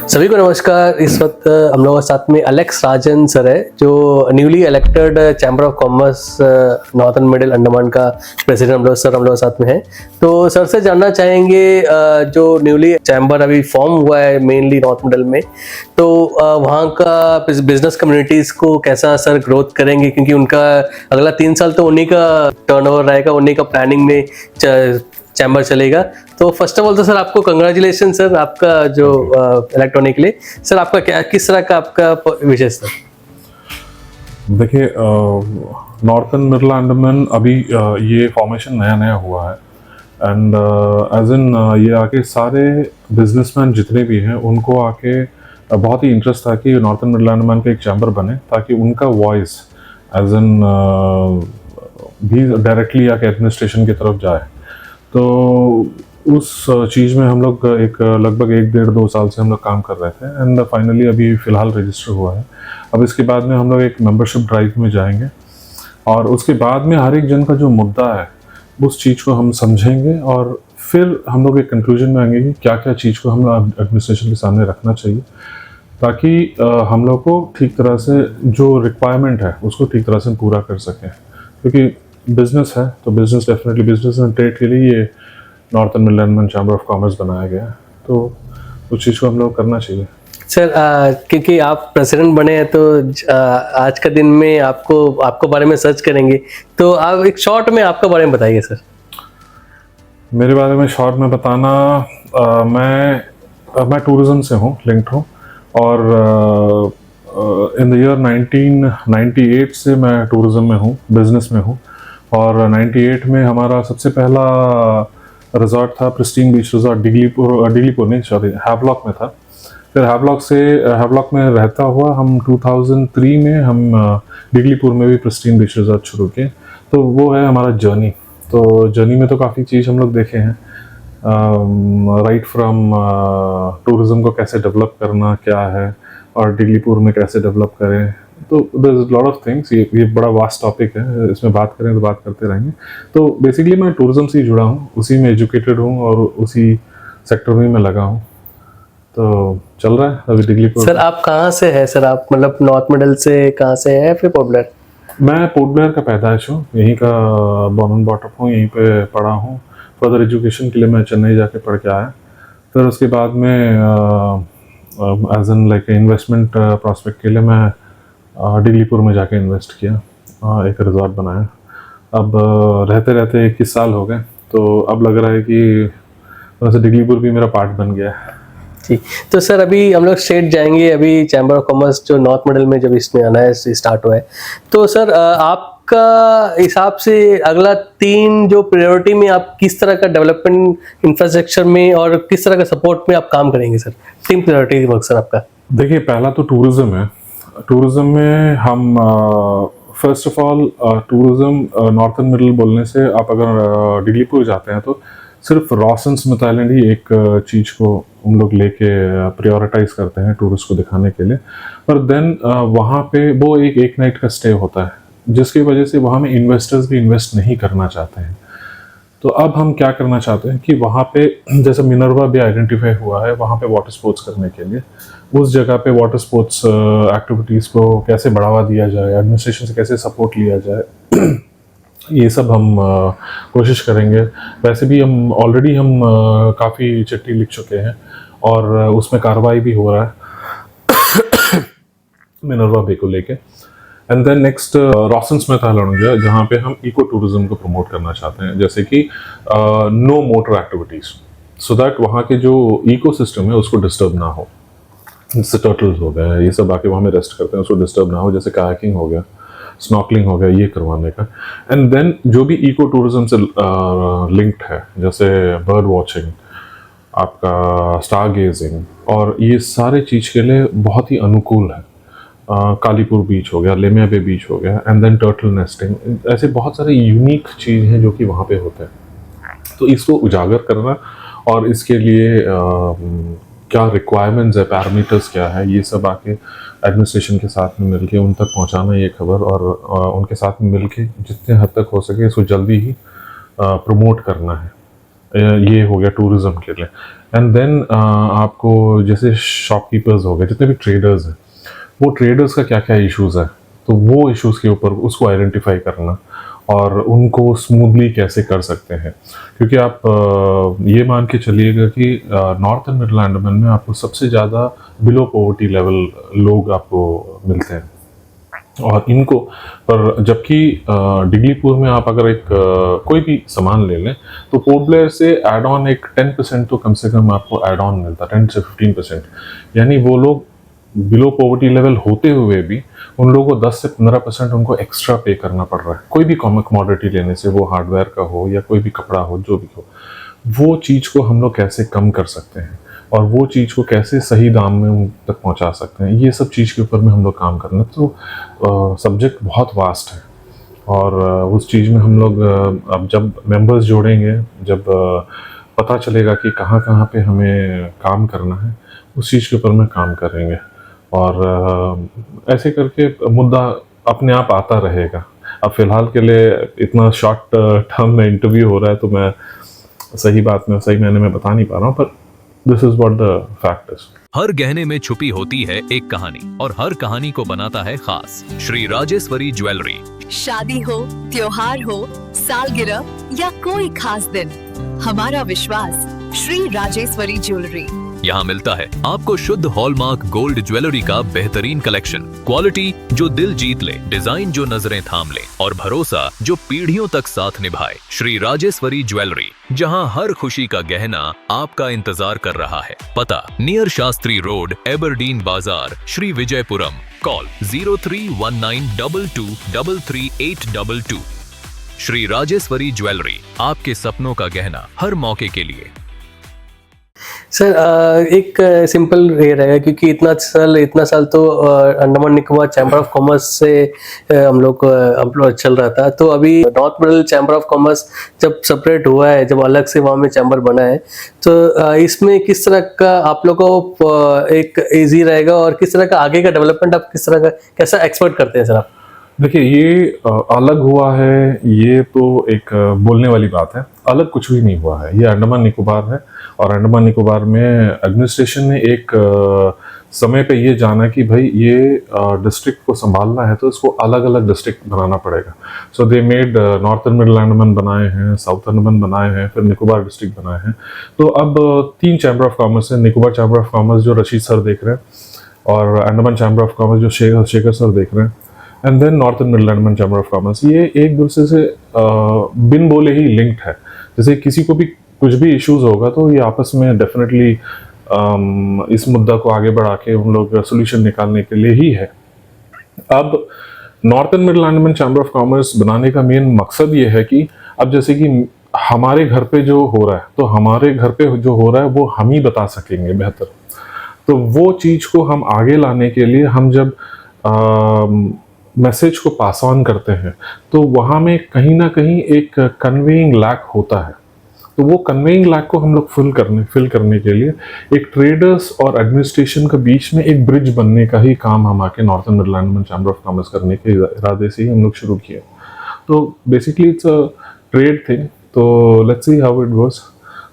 सभी को नमस्कार। इस वक्त हम लोगों के साथ में अलेक्स राजन सर है, जो newly elected chamber of commerce northern middle Andaman का प्रेसिडेंट हम लोग के साथ में है। तो सर से जानना चाहेंगे, जो न्यूली चैम्बर अभी फॉर्म हुआ है मेनली नॉर्थ मिडिल में, तो वहाँ का बिजनेस कम्युनिटीज़ को कैसा सर ग्रोथ करेंगे, क्योंकि उनका अगला 3 साल तो उन्हीं का टर्नओवर रहेगा, उन्हीं का प्लानिंग में चैम्बर चलेगा। तो फर्स्ट ऑफ ऑल तो सर आपको कंग्रेचुलेशन सर, आपका जो इलेक्ट्रॉनिक के लिए। सर आपका क्या किस तरह का आपका विषय सर? देखिए, नॉर्थन मिडिल अंडमान अभी ये फॉर्मेशन नया नया हुआ है एंड एज इन ये आके सारे बिजनेसमैन जितने भी हैं उनको आके बहुत ही इंटरेस्ट था कि नॉर्थन मिडिल अंडमान का एक चैम्बर बने, ताकि उनका वॉइस एज इन भी डायरेक्टली आके एडमिनिस्ट्रेशन की तरफ जाए। तो उस चीज़ में हम लोग लगभग 1-1.5-2 साल से हम लोग काम कर रहे थे एंड फाइनली अभी फ़िलहाल रजिस्टर हुआ है। अब इसके बाद में हम लोग एक मेंबरशिप ड्राइव में जाएंगे और उसके बाद में हर एक जन का जो मुद्दा है उस चीज़ को हम समझेंगे और फिर हम लोग एक कंक्लूजन में आएंगे कि क्या क्या चीज़ को हम एडमिनिस्ट्रेशन के सामने रखना चाहिए, ताकि हम लोग को ठीक तरह से जो रिक्वायरमेंट है उसको ठीक तरह से पूरा कर सकें। क्योंकि बिजनेस है तो business definitely business and trade के लिए ये northern middle Andaman chamber of commerce बनाया गया है, तो उस चीज़ को हम लोग करना चाहिए। सर क्योंकि आप प्रेसिडेंट बने हैं तो आज का दिन में आपको बारे में सर्च करेंगे, तो आप एक शॉर्ट में आपके बारे में बताइए सर। मेरे बारे में शॉर्ट में बताना, मैं टूरिज़्म से हूँ, लिंक्ड हूँ और इन द ईयर 1998 से मैं टूरिज़्म में हूँ, बिजनेस में हूँ। और 98 में हमारा सबसे पहला रिजॉर्ट था प्रिस्टीन बीच रिजॉर्ट, डिगलीपुर नहीं सॉरी हैवलॉक में था। फिर हैवलॉक में रहता हुआ हम 2003 में हम डिगलीपुर में भी प्रिस्टीन बीच रिजॉर्ट शुरू किए। तो वो है हमारा जर्नी। तो जर्नी में तो काफ़ी चीज़ हम लोग देखे हैं, राइट फ्रॉम टूरिज़्म को कैसे डेवलप करना क्या है और डिगलीपुर में कैसे डेवलप करें। तो there is lot of things, ये बड़ा वास्ट टॉपिक है, इसमें बात करें तो बात करते रहेंगे। तो बेसिकली मैं टूरिज़्म से ही जुड़ा हूँ, उसी में एजुकेटेड हूँ और उसी सेक्टर में मैं लगा हूँ। तो चल रहा है अभी डिगलीपुर। सर आप कहाँ से है सर? आप मतलब नॉर्थ मिडिल से कहाँ से है, फिर पोर्ट ब्लेयर? मैं पोर्ट ब्लेयर का पैदाइश हूँ, यहीं का बॉर्न एंड ब्रॉट अप हूँ, यहीं पे पढ़ा हूँ। फर्दर एजुकेशन के लिए मैं चेन्नई जाके पढ़ के आया। फिर उसके बाद में as an like investment prospect के लिए मैं डिगलीपुर में जाके इन्वेस्ट किया, एक रिजॉर्ट बनाया। अब रहते रहते 21 साल हो गए, तो अब लग रहा है कि वैसे डिगलीपुर भी मेरा पार्ट बन गया है। जी, तो सर अभी हम लोग स्टेट जाएंगे। अभी चैम्बर ऑफ कॉमर्स जो नॉर्थ मिडिल में जब इसमें आना है, स्टार्ट हुआ है, तो सर आपका हिसाब से अगला 3 जो प्रायोरिटी में आप किस तरह का डेवलपमेंट इंफ्रास्ट्रक्चर में और किस तरह का सपोर्ट में आप काम करेंगे सर? 3 प्रायोरिटी मकसद आपका। देखिए, पहला तो टूरिज़्म है। टूरिज़्म में हम first of all tourism northern middle बोलने से आप अगर डिगलीपुर जाते हैं तो सिर्फ रॉस एंड स्मिथ आइलैंड ही एक चीज़ को हम लोग लेके प्रायोरिटाइज करते हैं टूरिस्ट को दिखाने के लिए। पर देन वहाँ पे वो एक नाइट का स्टे होता है, जिसकी वजह से वहाँ में इन्वेस्टर्स भी इन्वेस्ट नहीं करना चाहते हैं। तो अब हम क्या करना चाहते हैं कि वहाँ पे जैसे मिनर्वा भी आइडेंटिफाई हुआ है, वहाँ पे वाटर स्पोर्ट्स करने के लिए उस जगह पे वाटर स्पोर्ट्स एक्टिविटीज़ को कैसे बढ़ावा दिया जाए, एडमिनिस्ट्रेशन से कैसे सपोर्ट लिया जाए, ये सब हम कोशिश करेंगे। वैसे भी हम ऑलरेडी काफ़ी चिट्ठी लिख चुके हैं और उसमें कार्रवाई भी हो रहा है मिनर्वा बे को लेके। And then next Ross and Smith island हो गया, जहाँ पे हम इको टूरिज्म को प्रमोट करना चाहते हैं, जैसे कि no motor activities, so that वहाँ के जो इको सिस्टम है उसको डिस्टर्ब ना हो। जैसे टर्टल्स हो गए, ये सब आके वहाँ में रेस्ट करते हैं, उसको डिस्टर्ब ना हो। जैसे कायाकिंग हो गया, स्नॉर्कलिंग हो गया, ये करवाने का। एंड देन जो भी इको टूरिज्म से लिंक्ड है, जैसे बर्ड वॉचिंग, आपका स्टार गेजिंग, और ये सारे चीज़ के लिए बहुत ही अनुकूल है। कालीपुर बीच हो गया, लेमिया बे बीच हो गया, एंड देन टर्टल नेस्टिंग, ऐसे बहुत सारे यूनिक चीज़ हैं जो कि वहाँ पे होते हैं। तो इसको उजागर करना और इसके लिए क्या रिक्वायरमेंट्स है, पैरामीटर्स क्या है, ये सब आके एडमिनिस्ट्रेशन के साथ में मिलके उन तक पहुंचाना ये खबर, और उनके साथ में मिलके जितने हद तक हो सके इसको जल्दी ही प्रमोट करना है। ये हो गया टूरिज्म के लिए। एंड देन आपको जैसे शॉपकीपर्स हो गए, जितने भी ट्रेडर्स हैं, वो ट्रेडर्स का क्या क्या इश्यूज है, तो वो इश्यूज के ऊपर उसको आइडेंटिफाई करना और उनको स्मूथली कैसे कर सकते हैं। क्योंकि आप ये मान के चलिएगा कि नॉर्थ एंड मिडल अंडमान में आपको सबसे ज़्यादा बिलो पॉवर्टी लेवल लोग आपको मिलते हैं, और इनको पर जबकि डिगलीपुर में आप अगर एक कोई भी सामान ले लें तो पोर्ट ब्लेयर से एड ऑन एक 10% तो कम से कम आपको एड ऑन मिलता है, 10 से 15%। यानी वो लोग बिलो पॉवर्टी लेवल होते हुए भी उन लोगों को 10 से 15% उनको एक्स्ट्रा पे करना पड़ रहा है कोई भी कमोडिटी लेने से, वो हार्डवेयर का हो या कोई भी कपड़ा हो, जो भी हो। वो चीज़ को हम लोग कैसे कम कर सकते हैं और वो चीज़ को कैसे सही दाम में उन तक पहुंचा सकते हैं, ये सब चीज़ के ऊपर में हम लोग काम करना। तो सब्जेक्ट बहुत वास्ट है, और उस चीज़ में हम लोग अब जब मेंबर्स जोड़ेंगे, जब पता चलेगा कि कहाँ कहाँ पे हमें काम करना है, उस चीज़ के ऊपर में काम करेंगे। और ऐसे करके मुद्दा अपने आप आता रहेगा। अब फिलहाल के लिए इतना शॉर्ट टर्म में इंटरव्यू हो रहा है, तो मैं सही बात में सही मैंने में बता नहीं पा रहा हूँ, पर this is what the fact is. हर गहने में छुपी होती है एक कहानी, और हर कहानी को बनाता है खास श्री राजेश्वरी ज्वेलरी। शादी हो, त्योहार हो, सालगिरह या कोई खास दिन, हमारा विश्वास श्री राजेश्वरी ज्वेलरी। यहाँ मिलता है आपको शुद्ध हॉलमार्क गोल्ड ज्वेलरी का बेहतरीन कलेक्शन, क्वालिटी जो दिल जीत ले, डिजाइन जो नजरें थाम ले, और भरोसा जो पीढ़ियों तक साथ निभाए। श्री राजेश्वरी ज्वेलरी, जहाँ हर खुशी का गहना आपका इंतजार कर रहा है। पता नियर शास्त्री रोड, एबरडीन बाजार, श्री विजयपुरम। कॉल 031922333822। श्री राजेश्वरी ज्वेलरी, आपके सपनों का गहना हर मौके के लिए। सर एक सिंपल ये रहेगा, क्योंकि इतना साल तो Andaman Nicobar chamber of commerce से हम लोग चल रहा था। तो अभी north middle chamber of commerce जब सेपरेट हुआ है, जब अलग से वहाँ में चैम्बर बना है, तो इसमें किस तरह का आप लोगों को एक इजी रहेगा, और किस तरह का आगे का डेवलपमेंट आप किस तरह का कैसा एक्सपेक्ट करते हैं सर आप? देखिए, ये अलग हुआ है, ये तो एक बोलने वाली बात है। अलग कुछ भी नहीं हुआ है, ये अंडमान निकोबार है, और अंडमान निकोबार में एडमिनिस्ट्रेशन ने एक समय पे ये जाना कि भाई ये डिस्ट्रिक्ट को संभालना है तो इसको अलग अलग डिस्ट्रिक्ट बनाना पड़ेगा। So they made northern middle Andaman बनाए हैं, साउथ अंडमान बनाए हैं, फिर निकोबार डिस्ट्रिक्ट बनाए हैं। तो अब 3 चैम्बर ऑफ कॉमर्स है। निकोबार चैम्बर ऑफ कॉमर्स जो रशीद सर देख रहे हैं, और अंडमान चैम्बर ऑफ कॉमर्स जो शेखर सर देख रहे हैं, and then northern middle Andaman chamber of commerce. ये एक दूसरे से बिन बोले ही लिंक्ड है। जैसे किसी को भी कुछ भी इश्यूज होगा तो ये आपस में डेफिनेटली इस मुद्दा को आगे बढ़ा के उन लोग सोल्यूशन निकालने के लिए ही है। अब northern middle Andaman chamber of commerce बनाने का मेन मकसद ये है कि अब जैसे कि हमारे घर पे जो हो रहा है, तो हमारे घर पे जो हो रहा है वो हम ही बता सकेंगे बेहतर। तो वो चीज़ को हम आगे लाने के लिए हम जब मैसेज को पास ऑन करते हैं, तो वहाँ में कहीं ना कहीं एक कन्वेइंग लैक होता है। तो वो कन्वेइंग लैक को हम लोग फिल करने के लिए एक ट्रेडर्स और एडमिनिस्ट्रेशन के बीच में एक ब्रिज बनने का ही काम हम आके northern middle Andaman chamber of commerce करने के इरादे से ही हम लोग शुरू किए। तो basically it's a trade thing, तो let's see how it goes.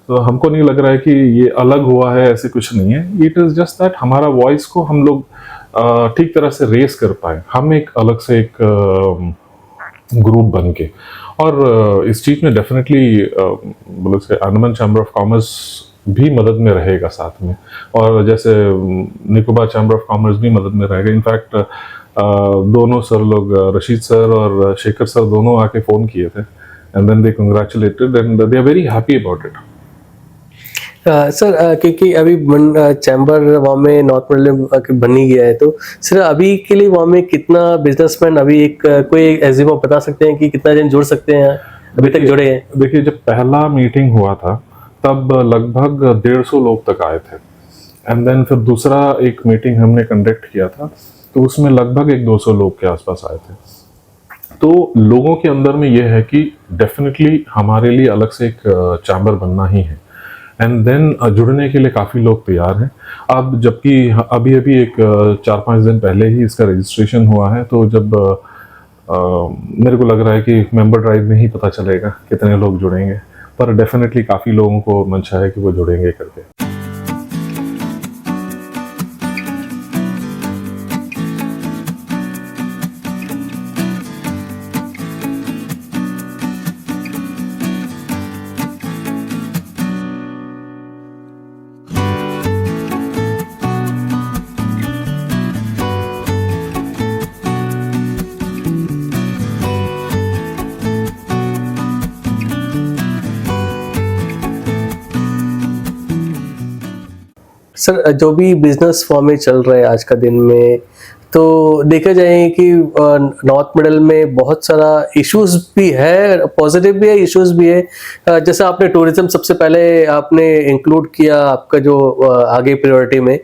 तो हमको नहीं लग रहा है कि ये अलग हुआ है, ऐसे कुछ नहीं है। इट इज़ जस्ट दैट हमारा वॉइस को हम लोग ठीक तरह से रेस कर पाए, हम एक अलग से एक ग्रुप बन के। और इस चीज़ में डेफिनेटली बोलो से अंडमान चैम्बर ऑफ कॉमर्स भी मदद में रहेगा साथ में, और जैसे निकोबार चैम्बर ऑफ कॉमर्स भी मदद में रहेगा। इनफैक्ट दोनों सर लोग, रशीद सर और शेखर सर, दोनों आके फ़ोन किए थे, and then they congratulated and they are very happy about it. Sir क्योंकि अभी चैम्बर वहाँ में नॉर्थ मिडल बन ही गया है, तो सर अभी के लिए वहाँ में कितना बिजनेसमैन अभी एक कोई एग्जीम बता सकते हैं कि कितना जन जुड़ सकते हैं, अभी तक जुड़े हैं? देखिए, जब पहला मीटिंग हुआ था तब लगभग 150 लोग तक आए थे, एंड देन फिर दूसरा एक मीटिंग हमने कंडक्ट किया था, तो उसमें लगभग 200 लोग के आसपास आए थे। तो लोगों के अंदर में ये है कि डेफिनेटली हमारे लिए अलग से एक चैम्बर बनना ही है, एंड देन जुड़ने के लिए काफ़ी लोग तैयार हैं। अब जबकि अभी एक 4-5 दिन पहले ही इसका रजिस्ट्रेशन हुआ है, तो जब मेरे को लग रहा है कि मेंबर ड्राइव में ही पता चलेगा कितने लोग जुड़ेंगे। पर डेफिनेटली काफ़ी लोगों को मंशा है कि वो जुड़ेंगे करके। सर जो भी बिजनेस फॉर्म में चल रहा है आज का दिन में, तो देखा जाए कि नॉर्थ मिडल में बहुत सारा इश्यूज भी है, पॉजिटिव भी है, इश्यूज भी है। जैसे आपने टूरिज्म सबसे पहले आपने इंक्लूड किया आपका जो आगे प्रायोरिटी में,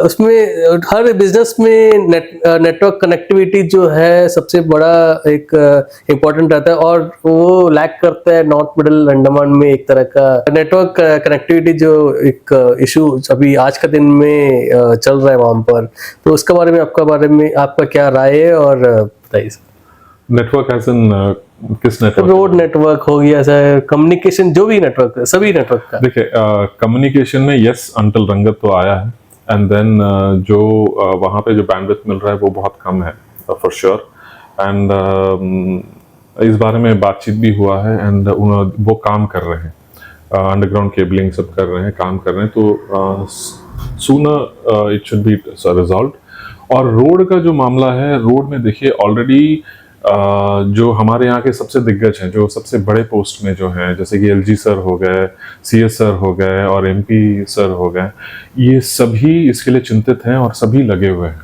उसमें हर बिजनेस में नेटवर्क कनेक्टिविटी जो है सबसे बड़ा एक इम्पोर्टेंट रहता है, और वो लैक करता है नॉर्थ मिडल अंडमान में एक तरह का नेटवर्क कनेक्टिविटी, जो एक इशू अभी आज का दिन में चल रहा है वहाँ पर। तो उसके बारे में आपका क्या राय है, और बताइए। नेटवर्क एज इन किस नेटवर्क? रोड नेटवर्क हो गया सर, कम्युनिकेशन, जो भी नेटवर्क, सभी नेटवर्क का। देखिए, कम्युनिकेशन में यस अंटल रंगत तो आया है, एंड देन जो वहाँ पे जो बैंडविड्थ मिल रहा है वो बहुत कम है फॉर श्योर। एंड इस बारे में बातचीत भी हुआ है, एंड वो काम कर रहे हैं, अंडरग्राउंड केबलिंग सब कर रहे हैं, काम कर रहे हैं, तो sooner it should be resolve. और रोड का जो मामला है, रोड में देखिए ऑलरेडी जो हमारे यहाँ के सबसे दिग्गज हैं, जो सबसे बड़े पोस्ट में जो हैं, जैसे कि एलजी सर हो गए, सीएस सर हो गए और एमपी सर हो गए, ये सभी इसके लिए चिंतित हैं और सभी लगे हुए हैं।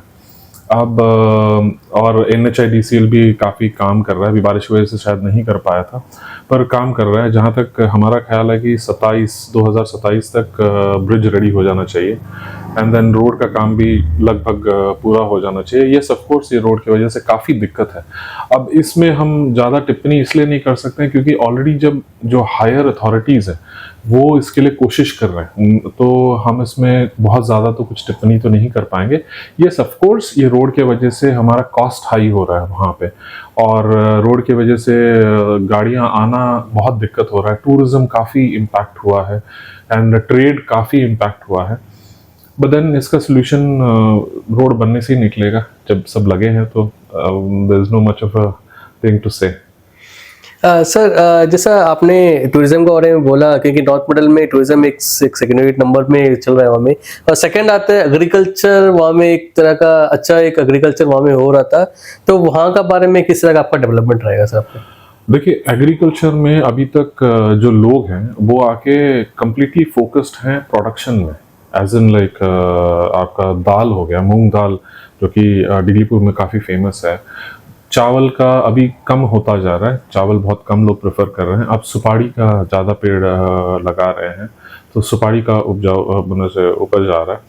अब और NHIDCL भी काफ़ी काम कर रहा है, अभी बारिश की वजह से शायद नहीं कर पाया था, पर काम कर रहा है। जहाँ तक हमारा ख्याल है कि 2027 तक ब्रिज रेडी हो जाना चाहिए, एंड देन रोड का काम भी लगभग पूरा हो जाना चाहिए। यस ऑफ कोर्स ये रोड की वजह से काफ़ी दिक्कत है। अब इसमें हम ज़्यादा टिप्पणी इसलिए नहीं कर सकते हैं क्योंकि ऑलरेडी जब जो हायर अथॉरिटीज़ हैं वो इसके लिए कोशिश कर रहे हैं, तो हम इसमें बहुत ज़्यादा तो कुछ टिप्पणी तो नहीं कर पाएंगे। यस ऑफ कोर्स ये रोड के वजह से हमारा कॉस्ट हाई हो रहा है वहाँ पे, और रोड की वजह से गाड़ियाँ आना बहुत दिक्कत हो रहा है, टूरिज्म काफ़ी इम्पैक्ट हुआ है, एंड ट्रेड काफ़ी इम्पैक्ट हुआ है। बट देन इसका सोल्यूशन रोड बनने से ही निकलेगा, जब सब लगे हैं तो there is no much of a thing to say. Sir जैसा आपने टूरिज्म के बारे में बोला, क्योंकि नॉर्थ मिडल में टूरिज्म एक सेकेंडरी नंबर में चल रहा है वहाँ में, और सेकंड आता है एग्रीकल्चर। वहाँ में एक तरह का अच्छा एक एग्रीकल्चर वहाँ में हो रहा था, तो वहाँ का बारे में किस तरह का आपका डेवलपमेंट रहेगा सर आपका? देखिए, एग्रीकल्चर में अभी तक जो लोग हैं वो आके कम्प्लीटली फोकस्ड हैं प्रोडक्शन में, एज इन लाइक आपका दाल हो गया, मूंग दाल, जो कि डिगलीपुर में काफ़ी फेमस है। चावल का अभी कम होता जा रहा है, चावल बहुत कम लोग प्रेफर कर रहे हैं। अब सुपारी का ज़्यादा पेड़ लगा रहे हैं, तो सुपारी का उपज आ रहा है,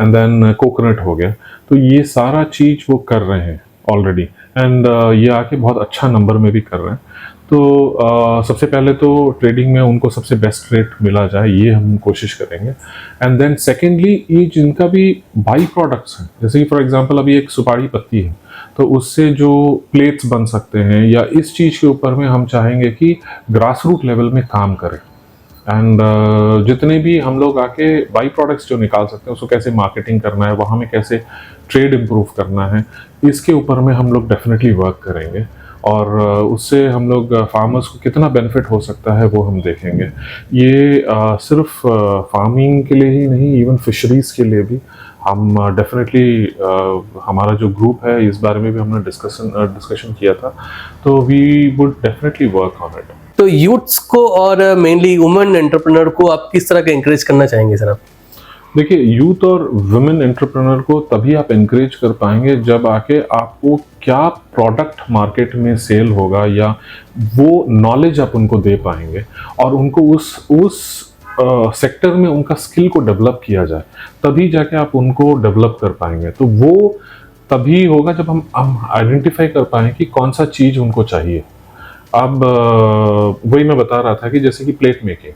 एंड देन कोकोनट हो गया। तो ये सारा चीज़ वो कर रहे हैं ऑलरेडी, एंड ये आके बहुत अच्छा नंबर में भी कर रहे हैं। तो सबसे पहले तो ट्रेडिंग में उनको सबसे बेस्ट रेट मिला जाए, ये हम कोशिश करेंगे। एंड देन सेकेंडली, ये जिनका भी बाई प्रोडक्ट्स हैं, जैसे कि फॉर एग्जांपल अभी एक सुपारी पत्ती है, तो उससे जो प्लेट्स बन सकते हैं, या इस चीज़ के ऊपर में हम चाहेंगे कि ग्रास रूट लेवल में काम करें। एंड जितने भी हम लोग आके बाई प्रोडक्ट्स जो निकाल सकते हैं, उसको कैसे मार्केटिंग करना है, वहाँ में कैसे ट्रेड इम्प्रूव करना है, इसके ऊपर में हम लोग डेफिनेटली वर्क करेंगे। और उससे हम लोग फार्मर्स को कितना बेनिफिट हो सकता है वो हम देखेंगे। ये सिर्फ फार्मिंग के लिए ही नहीं, इवन फिशरीज के लिए भी हम डेफिनेटली हमारा जो ग्रुप है इस बारे में भी हमने डिस्कशन किया था, तो we would definitely work on it. तो यूथ्स को और मेनली वुमेन एंटरप्रेन्योर को आप किस तरह का इंकरेज करना चाहेंगे सर आप? देखिए, यूथ और वुमेन एंटरप्रेन्योर को तभी आप इंकरेज कर पाएंगे जब आके आपको क्या प्रोडक्ट मार्केट में सेल होगा, या वो नॉलेज आप उनको दे पाएंगे, और उनको उस सेक्टर में उनका स्किल को डेवलप किया जाए, तभी जाके आप उनको डेवलप कर पाएंगे। तो वो तभी होगा जब हम आइडेंटिफाई कर पाएँ कि कौन सा चीज़ उनको चाहिए। अब वही मैं बता रहा था कि जैसे कि plate making,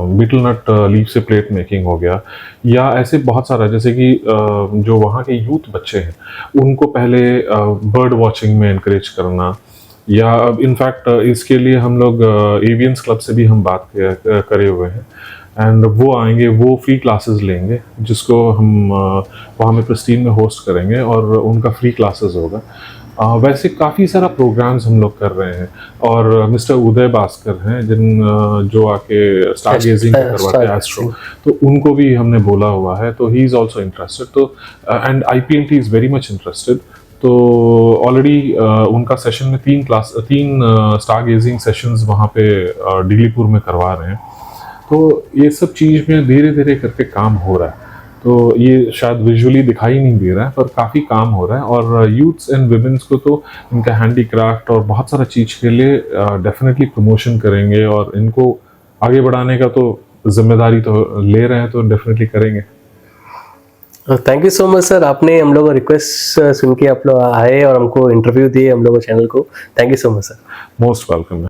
betel nut leaf से प्लेट मेकिंग हो गया, या ऐसे बहुत सारा, जैसे कि जो वहाँ के यूथ बच्चे हैं उनको पहले बर्ड वॉचिंग में इनकरेज करना, या इनफैक्ट इसके लिए हम लोग एवियंस क्लब से भी हम बात करे हुए हैं, एंड वो आएंगे, वो फ्री क्लासेस लेंगे जिसको हम वहाँ में प्रेस्टीन में होस्ट करेंगे और उनका फ्री क्लासेस होगा। वैसे काफ़ी सारा प्रोग्राम्स हम लोग कर रहे हैं, और मिस्टर उदय भास्कर हैं जो आके स्टार गेजिंग करवाते हैं, एस्ट्रो, तो उनको भी हमने बोला हुआ है, तो ही इज़ ऑल्सो इंटरेस्टेड। तो and IPNT is very much interested. तो ऑलरेडी उनका सेशन में 3 स्टार गेजिंग सेशंस वहाँ पे डिगलीपुर में करवा रहे हैं। तो ये सब चीज़ में धीरे धीरे करके काम हो रहा है। तो ये शायद विजुअली दिखाई नहीं दे रहा है, पर काफ़ी काम हो रहा है, और यूथ्स एंड विमेंस को तो इनका हैंडीक्राफ्ट और बहुत सारा चीज़ के लिए डेफिनेटली प्रमोशन करेंगे, और इनको आगे बढ़ाने का तो जिम्मेदारी तो ले रहे हैं, तो डेफिनेटली करेंगे। Thank you so much sir, आपने हम लोग को रिक्वेस्ट सुन के आप लोग आए और हमको इंटरव्यू दिए हम लोग चैनल को। Thank you so much sir. Most welcome.